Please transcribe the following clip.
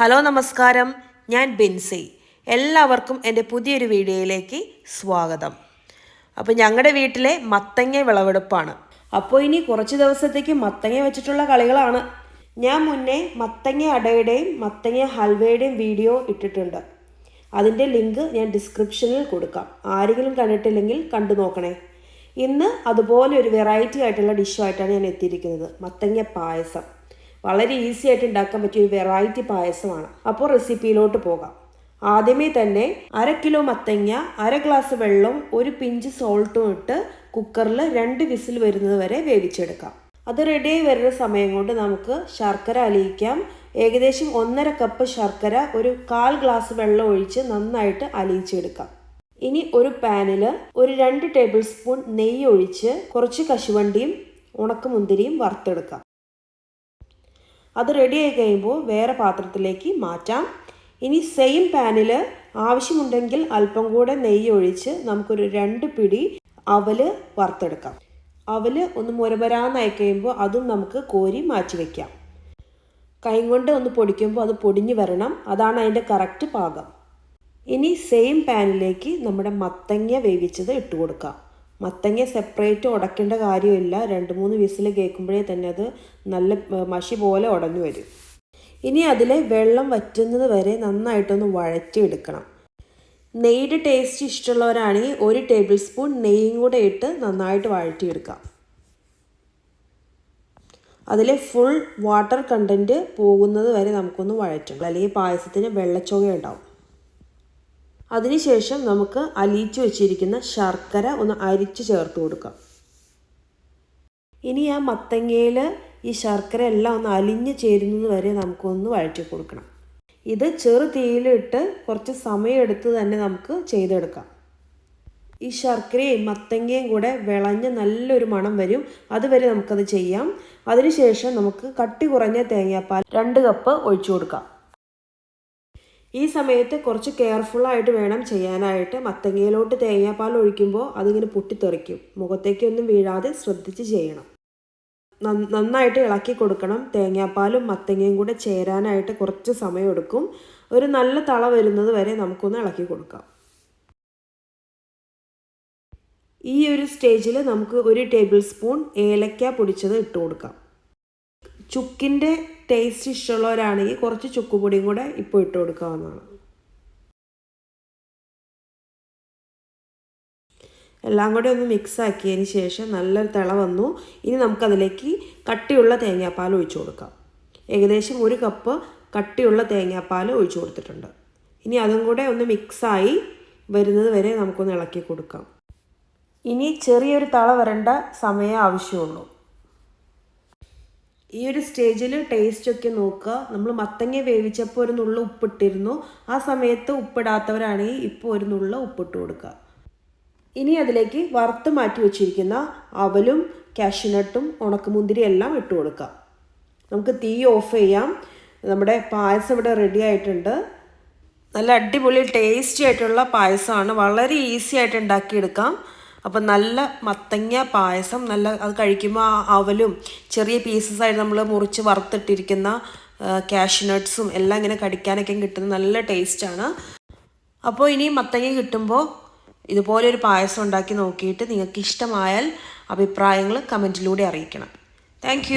Hello നമസ്കാരം, ഞാൻ ബിൻസി. എല്ലാവർക്കും എൻ്റെ പുതിയൊരു വീഡിയോയിലേക്ക് സ്വാഗതം. അപ്പോൾ ഞങ്ങളുടെ വീട്ടിലെ മത്തങ്ങ വിളവെടുപ്പാണ്. അപ്പോൾ ഇനി കുറച്ച് ദിവസത്തേക്ക് മത്തങ്ങ വെച്ചിട്ടുള്ള കളികളാണ്. ഞാൻ മുന്നേ മത്തങ്ങ അടയുടെയും മത്തങ്ങ ഹൽവയുടെയും വീഡിയോ ഇട്ടിട്ടുണ്ട്. അതിൻ്റെ ലിങ്ക് ഞാൻ ഡിസ്ക്രിപ്ഷനിൽ കൊടുക്കാം. ആരെങ്കിലും കണ്ടിട്ടില്ലെങ്കിൽ കണ്ടു നോക്കണേ. ഇന്ന് അതുപോലെ ഒരു വെറൈറ്റി ആയിട്ടുള്ള ഡിഷുമായിട്ടാണ് ഞാൻ എത്തിയിരിക്കുന്നത്. മത്തങ്ങ പായസം. വളരെ ഈസി ആയിട്ട് ഉണ്ടാക്കാൻ പറ്റിയ ഒരു വെറൈറ്റി പായസമാണ്. അപ്പോൾ റെസിപ്പിയിലോട്ട് പോകാം. ആദ്യമേ തന്നെ 1/2 കിലോ മത്തങ്ങ, 1/2 ഗ്ലാസ് വെള്ളം, ഒരു പിഞ്ച് സോൾട്ടും ഇട്ട് കുക്കറിൽ 2 വിസിൽ വരുന്നത് വരെ വേവിച്ചെടുക്കാം. അത് റെഡിയായി വരുന്ന സമയം കൊണ്ട് നമുക്ക് ശർക്കര അലിയിക്കാം. ഏകദേശം 1.5 കപ്പ് ശർക്കര ഒരു 1/4 ഗ്ലാസ് വെള്ളം ഒഴിച്ച് നന്നായിട്ട് അലിയിച്ചെടുക്കാം. ഇനി ഒരു പാനിൽ ഒരു 2 ടേബിൾ സ്പൂൺ നെയ്യ് ഒഴിച്ച് കുറച്ച് കശുവണ്ടിയും ഉണക്കമുന്തിരിയും വറുത്തെടുക്കാം. അത് റെഡിയായി കഴിയുമ്പോൾ വേറെ പാത്രത്തിലേക്ക് മാറ്റാം. ഇനി സെയിം പാനിൽ ആവശ്യമുണ്ടെങ്കിൽ അല്പം കൂടെ നെയ്യ് ഒഴിച്ച് നമുക്കൊരു 2 പിടി അവൽ വറുത്തെടുക്കാം. അവൽ ഒന്ന് മുരമുരാന്നായി കഴിയുമ്പോൾ അതും നമുക്ക് കോരി മാറ്റി വയ്ക്കാം. കൈ കൊണ്ട് ഒന്ന് പൊടിക്കുമ്പോൾ അത് പൊടിഞ്ഞു വരണം. അതാണ് അതിൻ്റെ കറക്റ്റ് പാകം. ഇനി സെയിം പാനിലേക്ക് നമ്മുടെ മത്തങ്ങ വേവിച്ചത് ഇട്ട് കൊടുക്കാം. മത്തങ്ങ സെപ്പറേറ്റ് ഉടക്കേണ്ട കാര്യമില്ല. 2-3 വിസിൽ കേൾക്കുമ്പോഴേ തന്നെ അത് നല്ല മഷി പോലെ ഉടഞ്ഞു വരും. ഇനി അതിലെ വെള്ളം വറ്റുന്നത് വരെ നന്നായിട്ടൊന്ന് വഴറ്റിയെടുക്കണം. നെയ്യുടെ ടേസ്റ്റ് ഇഷ്ടമുള്ളവരാണെങ്കിൽ 1 ടേബിൾ സ്പൂൺ നെയ്യും കൂടെ ഇട്ട് നന്നായിട്ട് വഴറ്റിയെടുക്കാം. അതിലെ ഫുൾ വാട്ടർ കണ്ടൻറ്റ് പോകുന്നത് വരെ നമുക്കൊന്ന് വഴറ്റണം, അല്ലെങ്കിൽ പായസത്തിന് വെള്ളച്ചൊക ഉണ്ടാവും. അതിനുശേഷം നമുക്ക് അലിയിച്ച് വെച്ചിരിക്കുന്ന ശർക്കര ഒന്ന് അരിച്ച് ചേർത്ത് കൊടുക്കാം. ഇനി ആ മത്തങ്ങയിൽ ഈ ശർക്കര എല്ലാം ഒന്ന് അലിഞ്ഞ് ചേരുന്നത് വരെ നമുക്കൊന്ന് വഴറ്റി കൊടുക്കണം. ഇത് ചെറു തീയിലിട്ട് കുറച്ച് സമയമെടുത്ത് തന്നെ നമുക്ക് ചെയ്തെടുക്കാം. ഈ ശർക്കരയും മത്തങ്ങയും കൂടെ വിളഞ്ഞ് നല്ലൊരു മണം വരും. അതുവരെ നമുക്കത് ചെയ്യാം. അതിനുശേഷം നമുക്ക് കട്ടി കുറഞ്ഞ തേങ്ങാപ്പാൽ 2 കപ്പ് ഒഴിച്ചു കൊടുക്കാം. ഈ സമയത്ത് കുറച്ച് കെയർഫുള്ളായിട്ട് വേണം ചെയ്യാനായിട്ട്. മത്തങ്ങയിലോട്ട് തേങ്ങാപ്പാൽ ഒഴിക്കുമ്പോൾ അതിങ്ങനെ പൊട്ടിത്തെറിക്കും. മുഖത്തേക്കൊന്നും വീഴാതെ ശ്രദ്ധിച്ച് ചെയ്യണം. നന്നായിട്ട് ഇളക്കി കൊടുക്കണം. തേങ്ങാപ്പാലും മത്തങ്ങയും കൂടെ ചേരാനായിട്ട് കുറച്ച് സമയമെടുക്കും. ഒരു നല്ല തള വരുന്നത് വരെ നമുക്കൊന്ന് ഇളക്കി കൊടുക്കാം. ഈ ഒരു സ്റ്റേജിൽ നമുക്ക് 1 ടേബിൾ സ്പൂൺ ഏലക്ക പൊടിച്ചത് ഇട്ട് കൊടുക്കാം. ചുക്കിൻ്റെ ടേസ്റ്റ് ഇഷ്ടമുള്ളവരാണെങ്കിൽ കുറച്ച് ചുക്കുപൊടിയും കൂടെ ഇപ്പോൾ ഇട്ട് കൊടുക്കാവുന്നതാണ്. എല്ലാം കൂടെ ഒന്ന് മിക്സ് ആക്കിയതിന് ശേഷം നല്ലൊരു തിള വന്നു. ഇനി നമുക്കതിലേക്ക് കട്ടിയുള്ള തേങ്ങാപ്പാൽ ഒഴിച്ചു കൊടുക്കാം. ഏകദേശം 1 കപ്പ് കട്ടിയുള്ള തേങ്ങാപ്പാൽ ഒഴിച്ചു കൊടുത്തിട്ടുണ്ട്. ഇനി അതും കൂടെ ഒന്ന് മിക്സായി വരുന്നത് വരെ നമുക്കൊന്ന് ഇളക്കി കൊടുക്കാം. ഇനി ചെറിയൊരു തള വരേണ്ട സമയം ആവശ്യമുള്ളൂ. ഈ ഒരു സ്റ്റേജിൽ ടേസ്റ്റൊക്കെ നോക്കുക. നമ്മൾ മത്തങ്ങ വേവിച്ചപ്പോൾ ഒരു നുള്ള ഉപ്പിട്ടിരുന്നു. ആ സമയത്ത് ഉപ്പിടാത്തവരാണെങ്കിൽ ഇപ്പോൾ ഒരു നുള്ള ഉപ്പിട്ട് കൊടുക്കുക. ഇനി അതിലേക്ക് വറുത്ത് മാറ്റി വെച്ചിരിക്കുന്ന അവലും കാഷ്യൂനട്ടും ഉണക്കമുന്തിരി എല്ലാം ഇട്ട് കൊടുക്കുക. നമുക്ക് തീ ഓഫ് ചെയ്യാം. നമ്മുടെ പായസം ഇവിടെ റെഡി ആയിട്ടുണ്ട്. നല്ല അടിപൊളി ടേസ്റ്റി ആയിട്ടുള്ള പായസമാണ്. വളരെ ഈസി ആയിട്ട് ഉണ്ടാക്കിയെടുക്കാം. അപ്പം നല്ല മത്തങ്ങ പായസം, നല്ല അത് കഴിക്കുമ്പോൾ ആ അവലും ചെറിയ പീസസായിട്ട് നമ്മൾ മുറിച്ച് വറുത്തിട്ടിരിക്കുന്ന കാഷ്യൂനട്ട്സും എല്ലാം ഇങ്ങനെ കടിക്കാനൊക്കെ കിട്ടുന്ന നല്ല ടേസ്റ്റാണ്. അപ്പോൾ ഇനി മത്തങ്ങ കിട്ടുമ്പോൾ ഇതുപോലെ ഒരു പായസം ഉണ്ടാക്കി നോക്കിയിട്ട് നിങ്ങൾക്ക് ഇഷ്ടമായാൽ അഭിപ്രായങ്ങൾ കമൻറ്റിലൂടെ അറിയിക്കണം. താങ്ക്